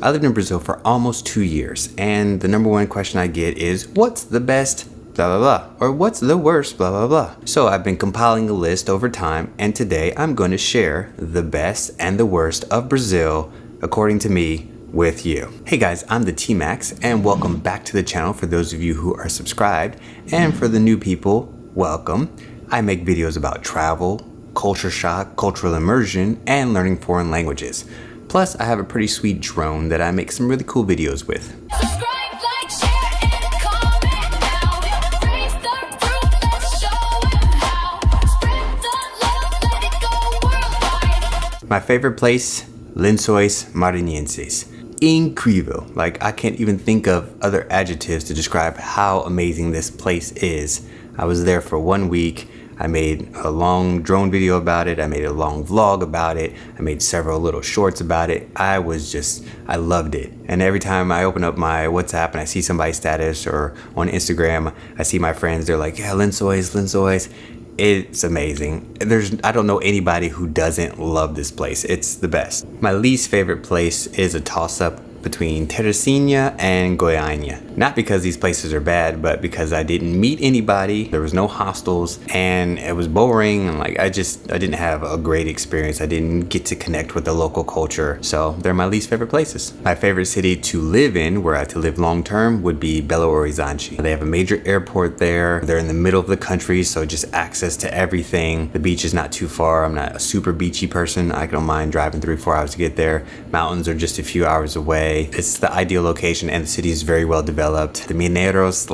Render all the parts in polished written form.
I lived in Brazil for almost 2 years, and the number one question I get is, what's the best blah blah blah, or what's the worst blah blah blah. So I've been compiling a list over time, and today I'm going to share the best and the worst of Brazil, according to me, with you. Hey guys, I'm the TMax, and welcome back to the channel for those of you who are subscribed, and for the new people, welcome. I make videos about travel, culture shock, cultural immersion, and learning foreign languages. Plus, I have a pretty sweet drone that I make some really cool videos with. My favorite place, Lençóis Maranhenses. Incrível. Like, I can't even think of other adjectives to describe how amazing this place is. I was there for 1 week. I made a long drone video about it. I made a long vlog about it. I made several little shorts about it. I loved it. And every time I open up my WhatsApp and I see somebody's status, or on Instagram, I see my friends, they're like, yeah, Lençóis. It's amazing. I don't know anybody who doesn't love this place. It's the best. My least favorite place is a toss-up between Teresina and Goiânia. Not because these places are bad, but because I didn't meet anybody, there was no hostels, and it was boring, and I didn't have a great experience. I didn't get to connect with the local culture, so they're my least favorite places. My favorite city to live in, where I had to live long term, would be Belo Horizonte. They have a major airport there. They're in the middle of the country, so just access to everything. The beach is not too far. I'm not a super beachy person. I don't mind driving 3-4 hours to get there. Mountains are just a few hours away. It's the ideal location, and the city is very well developed. The Mineiros,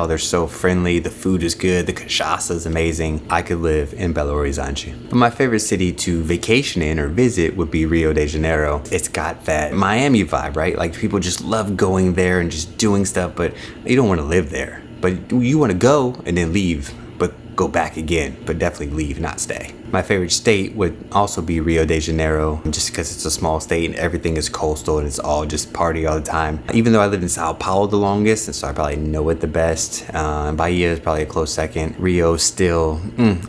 they're so friendly. The food is good. The Cachaça is amazing. I could live in Belo Horizonte. But my favorite city to vacation in or visit would be Rio de Janeiro. It's got that Miami vibe, right? Like, people just love going there and just doing stuff, but you don't want to live there. But you want to go and then leave, but go back again, but definitely leave, not stay. My favorite state would also be Rio de Janeiro, just because it's a small state and everything is coastal and it's all just party all the time. Even though I lived in Sao Paulo the longest, and so I probably know it the best. Bahia is probably a close second. Rio still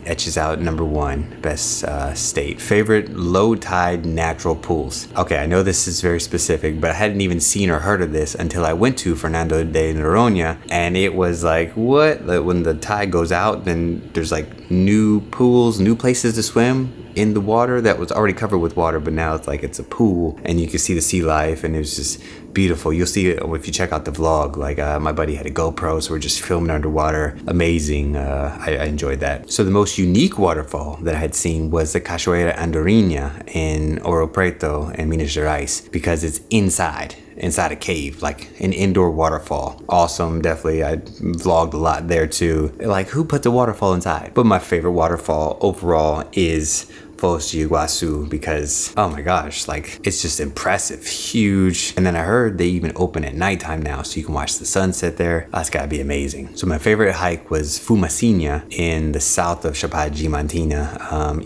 etches out number one, best state. Favorite low tide natural pools. Okay, I know this is very specific, but I hadn't even seen or heard of this until I went to Fernando de Noronha, and it was like, what? When the tide goes out, then there's new pools, new places to swim in the water that was already covered with water, but now it's a pool, and you can see the sea life, and it was just beautiful. You'll see it if you check out the vlog. My buddy had a GoPro, so we're just filming underwater. Amazing. I enjoyed that. So the most unique waterfall that I had seen was the Cachoeira Andorinha in Ouro Preto in Minas Gerais, because it's inside a cave, like an indoor waterfall. Awesome. Definitely. I vlogged a lot there too. Who puts a waterfall inside? But my favorite waterfall overall is Foz de Iguaçu, because, oh my gosh, it's just impressive, huge. And then I heard they even open at nighttime now, so you can watch the sunset there. That's gotta be amazing. So my favorite hike was Fumacinha in the south of Chapada Diamantina.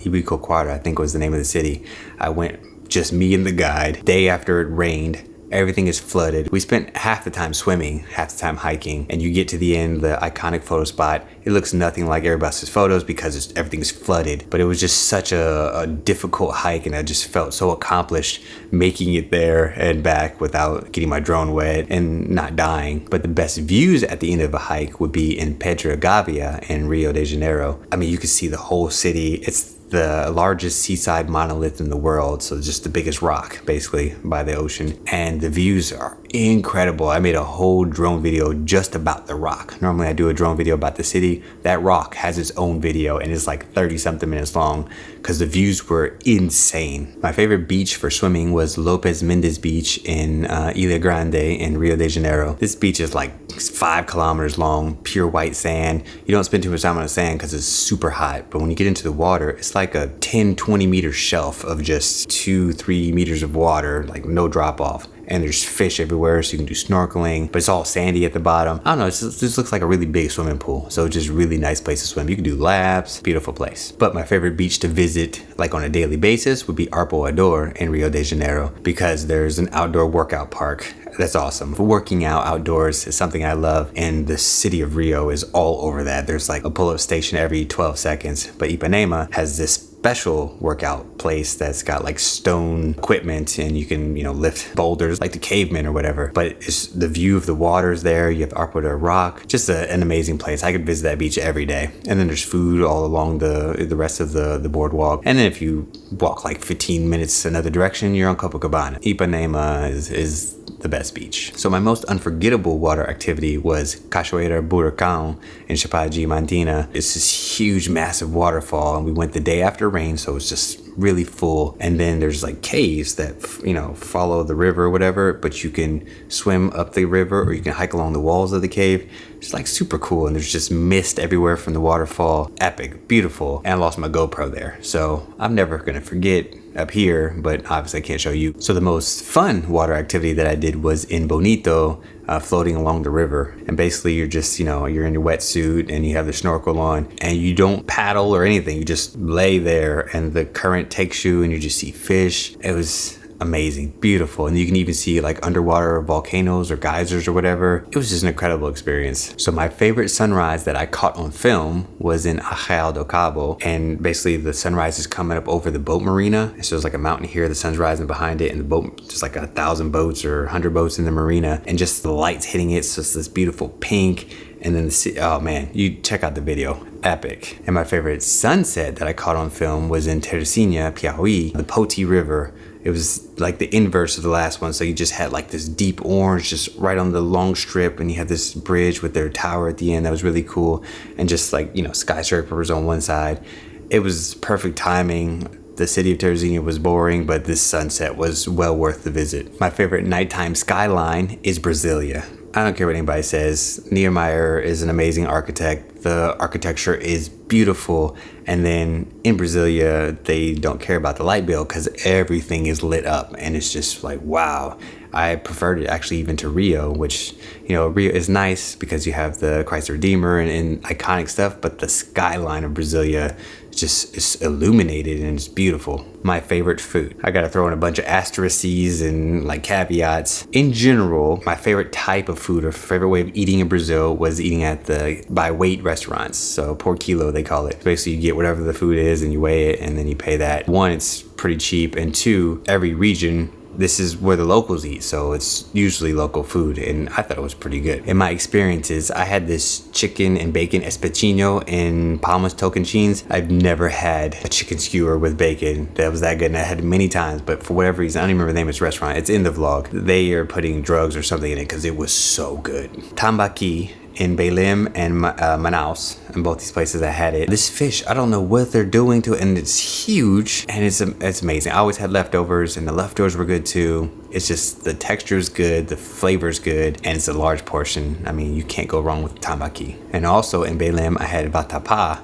Ibicoara, I think was the name of the city. I went, just me and the guide, day after it rained. Everything is flooded. We spent half the time swimming, half the time hiking, and you get to the end, the iconic photo spot. It looks nothing like everybody else's photos because everything is flooded, but it was just such a difficult hike, and I just felt so accomplished making it there and back without getting my drone wet and not dying. But the best views at the end of a hike would be in Pedra Gávea in Rio de Janeiro. I mean, you can see the whole city. It's the largest seaside monolith in the world, so just the biggest rock basically by the ocean, and the views are incredible. I made a whole drone video just about the rock. Normally I do a drone video about the city. That rock has its own video, and it's 30 something minutes long because the views were insane. My favorite beach for swimming was Lopes Mendes Beach in Ilha Grande in Rio de Janeiro. This beach is 5 kilometers long, pure white sand. You don't spend too much time on the sand because it's super hot, but when you get into the water, it's like a 10-20 meter shelf of just 2-3 meters of water, no drop off. And there's fish everywhere, so you can do snorkeling, but it's all sandy at the bottom. I don't know, it just looks like a really big swimming pool. So just really nice place to swim. You can do laps, beautiful place. But my favorite beach to visit on a daily basis would be Arpoador in Rio de Janeiro, because there's an outdoor workout park. That's awesome. Working out outdoors is something I love, and the city of Rio is all over that. There's a pull-up station every 12 seconds, but Ipanema has this special workout place that's got like stone equipment and you can, lift boulders like the cavemen or whatever. But it's the view of the waters there. You have Arpoda Rock. Just an amazing place. I could visit that beach every day. And then there's food all along the rest of the boardwalk. And then if you walk like 15 minutes another direction, you're on Copacabana. Ipanema is the best beach. So my most unforgettable water activity was Cachoeira Buracão in Chapada Diamantina. It's this huge, massive waterfall, and we went the day after rain, so it's just really full. And then there's like caves that follow the river or whatever, but you can swim up the river or you can hike along the walls of the cave. It's like super cool, and there's just mist everywhere from the waterfall. Epic, beautiful. And I lost my GoPro there, so I'm never gonna forget up here, but obviously I can't show you. So the most fun water activity that I did was in Bonito, floating along the river. And basically you're just, you're in your wetsuit and you have the snorkel on and you don't paddle or anything. You just lay there and the current takes you and you just see fish. It was amazing, beautiful. And you can even see like underwater volcanoes or geysers or whatever. It was just an incredible experience. So my favorite sunrise that I caught on film was in Arraial do Cabo. And basically the sunrise is coming up over the boat marina. So there's like a mountain here, the sun's rising behind it, and the boat, just like 1,000 boats or 100 boats in the marina, and just the lights hitting it. So it's this beautiful pink. And then oh man, you check out the video. Epic. And my favorite sunset that I caught on film was in Teresina, Piauí, the Poti River. It was like the inverse of the last one. So you just had like this deep orange just right on the long strip, and you had this bridge with their tower at the end that was really cool, and just like, skyscrapers on one side. It was perfect timing. The city of Teresina was boring, but this sunset was well worth the visit. My favorite nighttime skyline is Brasilia. I don't care what anybody says. Niemeyer is an amazing architect. The architecture is beautiful. And then in Brasilia, they don't care about the light bill because everything is lit up. And it's just like, wow. I preferred it actually even to Rio, which, Rio is nice because you have the Christ the Redeemer and iconic stuff, but the skyline of Brasilia just is illuminated and it's beautiful. My favorite food. I gotta throw in a bunch of asterisks and like caveats. In general, my favorite type of food or favorite way of eating in Brazil was eating at the by weight restaurants. So por kilo, they call it. Basically, you get whatever the food is and you weigh it and then you pay that. One, it's pretty cheap, and two, every region, this is where the locals eat, so it's usually local food, and I thought it was pretty good. In my experiences, I had this chicken and bacon espetinho in Palmas Tocantins. I've never had a chicken skewer with bacon that was that good, and I had it many times, but for whatever reason, I don't even remember the name of this restaurant. It's in the vlog. They are putting drugs or something in it because it was so good. Tambaqui in Belém and Manaus, in both these places I had it. This fish, I don't know what they're doing to it, and it's huge, and it's amazing. I always had leftovers, and the leftovers were good too. It's just the texture is good, the flavor is good, and it's a large portion. I mean, you can't go wrong with tambaqui. And also in Belém, I had vatapá,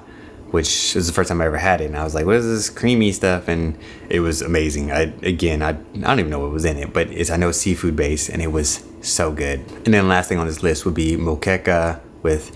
which was the first time I ever had it, and I was like, what is this creamy stuff? And it was amazing. I don't even know what was in it, but I know it's seafood based, and it was so good. And then the last thing on this list would be moqueca with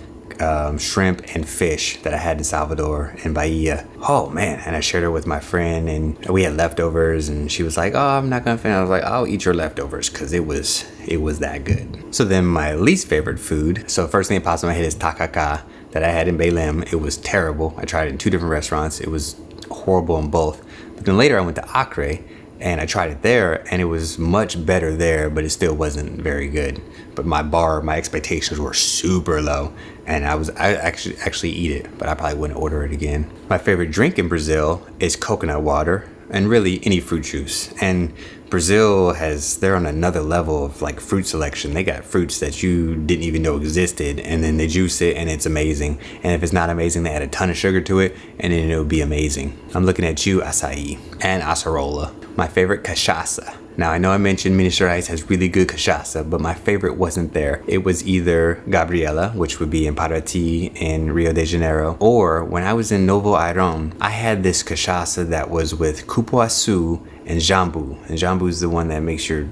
shrimp and fish that I had in Salvador and Bahia. Oh man, and I shared it with my friend, and we had leftovers, and she was like, oh, I'm not gonna finish. I was like, I'll eat your leftovers, because it was that good. So then my least favorite food, so first thing that pops in my head is tacacá that I had in Belém. It was terrible. I tried it in 2 different restaurants. It was horrible in both. But then later I went to Acre, and I tried it there, and it was much better there, but it still wasn't very good. But my expectations were super low, and I actually eat it, but I probably wouldn't order it again. My favorite drink in Brazil is coconut water, and really any fruit juice. And Brazil they're on another level of like fruit selection. They got fruits that you didn't even know existed, and then they juice it, and it's amazing. And if it's not amazing, they add a ton of sugar to it, and then it'll be amazing. I'm looking at you, açaí and acerola. My favorite, cachaça. Now, I know I mentioned Minas Gerais has really good cachaça, but my favorite wasn't there. It was either Gabriela, which would be in Paraty in Rio de Janeiro, or when I was in Novo Airão, I had this cachaça that was with cupuaçu and jambu. And jambu is the one that makes your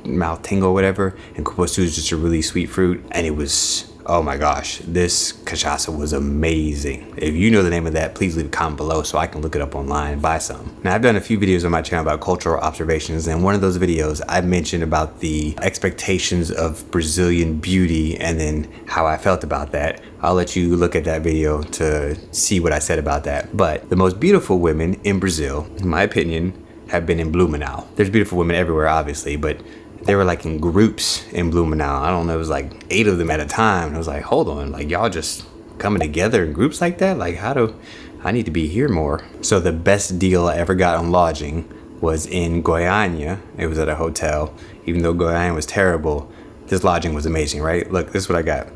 mouth tingle or whatever, and cupuaçu is just a really sweet fruit, and it was Oh my gosh, this cachaça was amazing. If you know the name of that, please leave a comment below so I can look it up online and buy some. Now, I've done a few videos on my channel about cultural observations, and one of those videos I mentioned about the expectations of Brazilian beauty and then how I felt about that. I'll let you look at that video to see what I said about that. But the most beautiful women in Brazil, in my opinion, have been in Blumenau. There's beautiful women everywhere, obviously, but they were like in groups in Blumenau. I don't know, it was like 8 of them at a time. I was like, hold on, like y'all just coming together in groups like that? Like I need to be here more. So the best deal I ever got on lodging was in Goiânia. It was at a hotel. Even though Goiânia was terrible, this lodging was amazing, right? Look, this is what I got.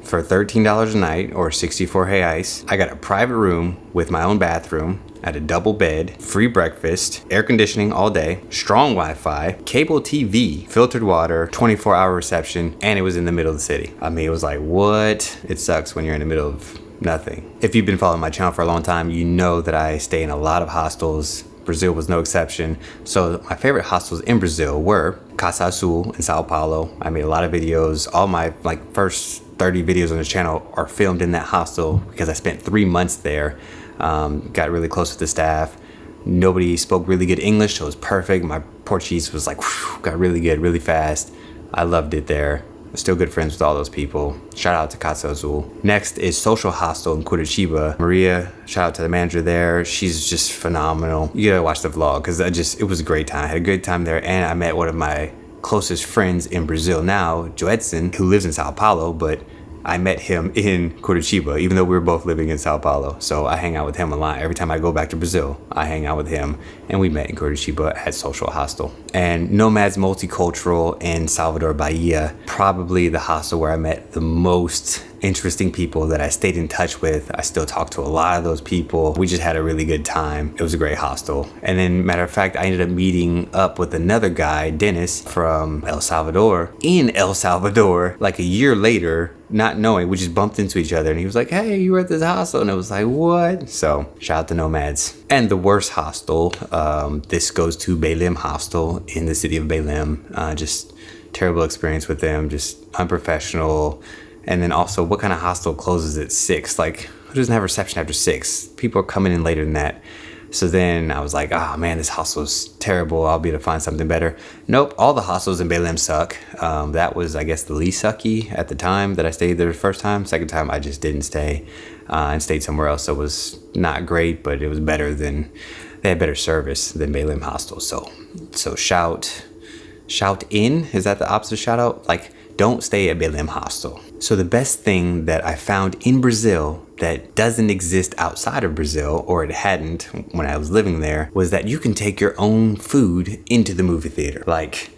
For $13 a night, or 64 reais, I got a private room with my own bathroom, I had a double bed, free breakfast, air conditioning all day, strong Wi-Fi, cable TV, filtered water, 24-hour reception, and it was in the middle of the city. I mean, it was like, what? It sucks when you're in the middle of nothing. If you've been following my channel for a long time, you know that I stay in a lot of hostels. Brazil was no exception. So my favorite hostels in Brazil were Cachaça in Sao Paulo. I made a lot of videos. All my first 30 videos on this channel are filmed in that hostel because I spent 3 months there. Got really close with the staff. Nobody spoke really good English, so it was perfect. My Portuguese was like, whew, got really good, really fast. I loved it there. Still good friends with all those people. Shout out to Cachaça. Next is Social Hostel in Curitiba. Maria, shout out to the manager there. She's just phenomenal. You gotta watch the vlog because it was a great time. I had a great time there, and I met one of my closest friends in Brazil now, Joedson, who lives in Sao Paulo, but I met him in Curitiba, even though we were both living in Sao Paulo. So I hang out with him a lot. Every time I go back to Brazil, I hang out with him. And we met in Curitiba at Social Hostel. And Nomads Multicultural in Salvador, Bahia, probably the hostel where I met the most interesting people that I stayed in touch with. I still talk to a lot of those people. We just had a really good time. It was a great hostel. And then, matter of fact, I ended up meeting up with another guy, Dennis, from El Salvador, in El Salvador, like a year later, not knowing. We just bumped into each other and he was like, hey, you were at this hostel? And I was like, what? So shout out to Nomads. And the worst hostel, this goes to Belém Hostel in the city of Belém. Just terrible experience with them, just unprofessional. And then also, what kind of hostel closes at 6? Like, who doesn't have reception after 6? People are coming in later than that. So then I was like, oh man, this hostel is terrible. I'll be able to find something better. Nope, all the hostels in Belém suck. That was, I guess, the least sucky at the time that I stayed there the first time. Second time, I just didn't stay and stayed somewhere else. So it was not great, but it was better than, they had better service than Belém Hostel. So shout in, is that the opposite of shout out? Like, don't stay at Belém Hostel. So the best thing that I found in Brazil that doesn't exist outside of Brazil, or it hadn't when I was living there, was that you can take your own food into the movie theater. Like,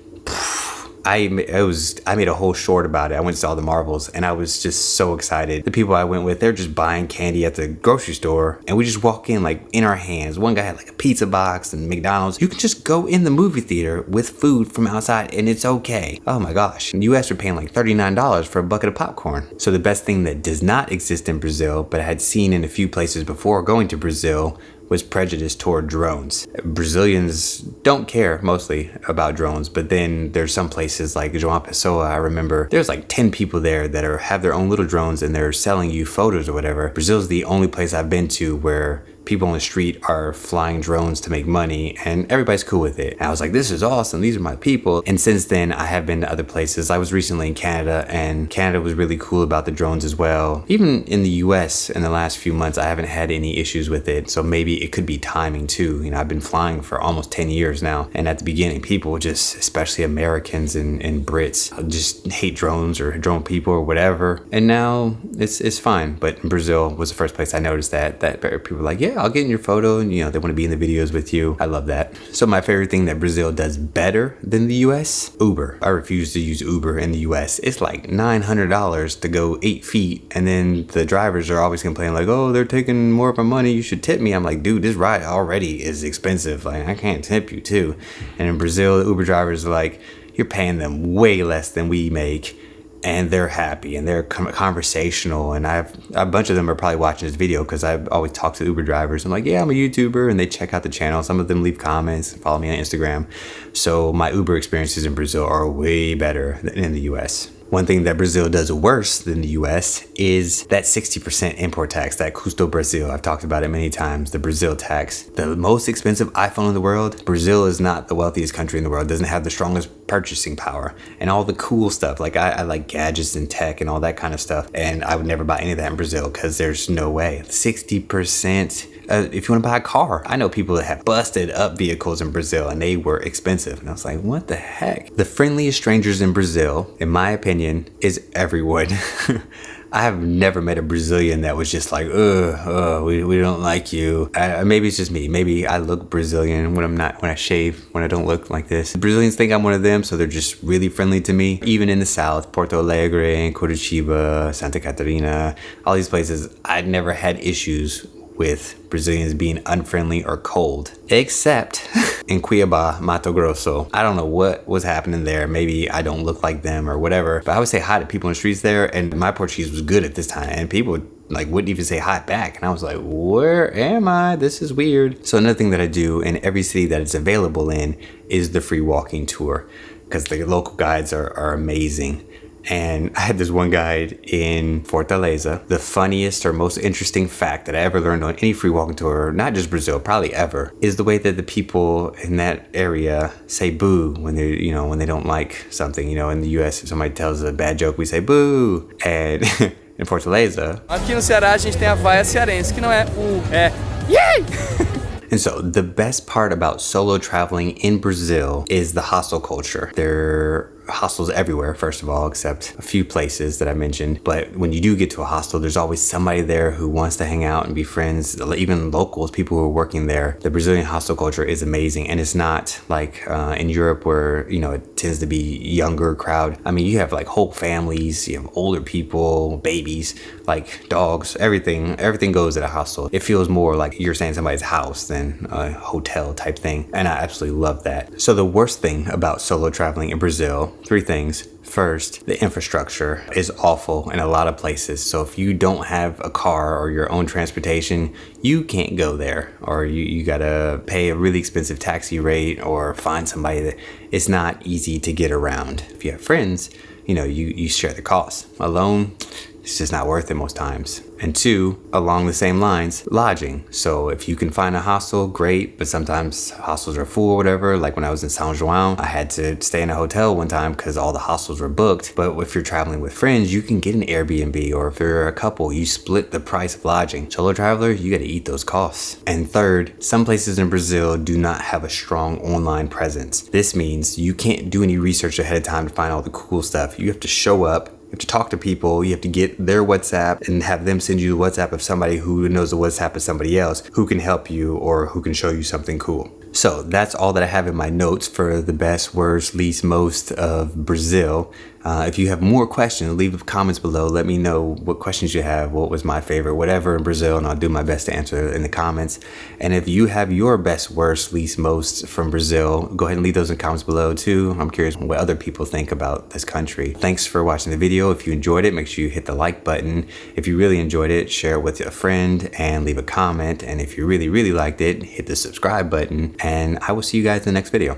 I made a whole short about it. I went to all the Marvels and I was just so excited. The people I went with, they're just buying candy at the grocery store and we just walk in like in our hands. One guy had like a pizza box and McDonald's. You can just go in the movie theater with food from outside and it's okay. Oh my gosh. In the US, we're paying like $39 for a bucket of popcorn. So the best thing that does not exist in Brazil, but I had seen in a few places before going to Brazil, was prejudice toward drones. Brazilians don't care mostly about drones, but then there's some places like João Pessoa, I remember there's like 10 people there that have their own little drones and they're selling you photos or whatever. Brazil's the only place I've been to where people on the street are flying drones to make money and everybody's cool with it. And I was like, this is awesome. These are my people. And since then, I have been to other places. I was recently in Canada and Canada was really cool about the drones as well. Even in the US in the last few months, I haven't had any issues with it. So maybe it could be timing too. You know, I've been flying for almost 10 years now. And at the beginning, people just, especially Americans and Brits, just hate drones or drone people or whatever. And now it's fine. But Brazil was the first place I noticed that people were like, yeah, I'll get in your photo, and you know, they want to be in the videos with you. I love that. So my favorite thing that Brazil does better than the US, Uber. I refuse to use Uber in the US. It's like $900 to go 8 feet, and then the drivers are always complaining like, oh, they're taking more of my money, you should tip me. I'm like, dude, this ride already is expensive. Like, I can't tip you too. And in Brazil, the Uber drivers are like, you're paying them way less than we make. And they're happy and they're conversational, and a bunch of them are probably watching this video because I've always talked to Uber drivers. I'm like, yeah, I'm a YouTuber, and they check out the channel. Some of them leave comments and follow me on Instagram. So my Uber experiences in Brazil are way better than in the US. One thing that Brazil does worse than the US is that 60% import tax, that Custo Brasil. I've talked about it many times, the Brazil tax. The most expensive iPhone in the world, Brazil is not the wealthiest country in the world, doesn't have the strongest purchasing power. And all the cool stuff, like I like gadgets and tech and all that kind of stuff, and I would never buy any of that in Brazil because there's no way. 60%. If you want to buy a car, I know people that have busted up vehicles in Brazil and they were expensive. And I was like, what the heck? The friendliest strangers in Brazil, in my opinion, is everyone. I have never met a Brazilian that was just like, we don't like you. Maybe it's just me. Maybe I look Brazilian when I shave, when I don't look like this. The Brazilians think I'm one of them, so they're just really friendly to me. Even in the South, Porto Alegre, Curitiba, Santa Catarina, all these places, I'd never had issues with Brazilians being unfriendly or cold, except in Cuiabá, Mato Grosso. I don't know what was happening there. Maybe I don't look like them or whatever, but I would say hi to people in the streets there, and my Portuguese was good at this time, and people wouldn't even say hi back. And I was like, where am I? This is weird. So another thing that I do in every city that it's available in is the free walking tour, because the local guides are amazing. And I had this one guide in Fortaleza. The funniest or most interesting fact that I ever learned on any free walking tour, not just Brazil, probably ever, is the way that the people in that area say boo when they don't like something. In the US, if somebody tells a bad joke, we say boo. And in Fortaleza, aqui no Ceará a gente tem a vaia cearense, que não é é yay! And so the best part about solo traveling in Brazil is the hostel culture. There are hostels everywhere, first of all, except a few places that I mentioned. But when you do get to a hostel, there's always somebody there who wants to hang out and be friends, even locals, people who are working there. The Brazilian hostel culture is amazing. And it's not like in Europe where, it tends to be younger crowd. I mean, you have like whole families, you have older people, babies, like dogs, everything goes at a hostel. It feels more like you're staying in somebody's house than a hotel type thing. And I absolutely love that. So the worst thing about solo traveling in Brazil, 3 things. First, the infrastructure is awful in a lot of places. So if you don't have a car or your own transportation, you can't go there, or you gotta pay a really expensive taxi rate or find somebody that it's not easy to get around. If you have friends, you share the costs. Alone, it's just not worth it most times. And 2, along the same lines, lodging. So if you can find a hostel, great, but sometimes hostels are full or whatever. Like when I was in São João, I had to stay in a hotel one time because all the hostels were booked. But if you're traveling with friends, you can get an Airbnb, or if you're a couple, you split the price of lodging. Solo traveler, you gotta eat those costs. And 3rd, some places in Brazil do not have a strong online presence. This means you can't do any research ahead of time to find all the cool stuff. You have to show up. You have to talk to people, you have to get their WhatsApp and have them send you the WhatsApp of somebody who knows the WhatsApp of somebody else who can help you or who can show you something cool. So that's all that I have in my notes for the best, worst, least, most of Brazil. If you have more questions, leave comments below. Let me know what questions you have, what was my favorite, whatever in Brazil, and I'll do my best to answer in the comments. And if you have your best, worst, least, most from Brazil, go ahead and leave those in the comments below too. I'm curious what other people think about this country. Thanks for watching the video. If you enjoyed it, make sure you hit the like button. If you really enjoyed it, share it with a friend and leave a comment. And if you really, really liked it, hit the subscribe button. And I will see you guys in the next video.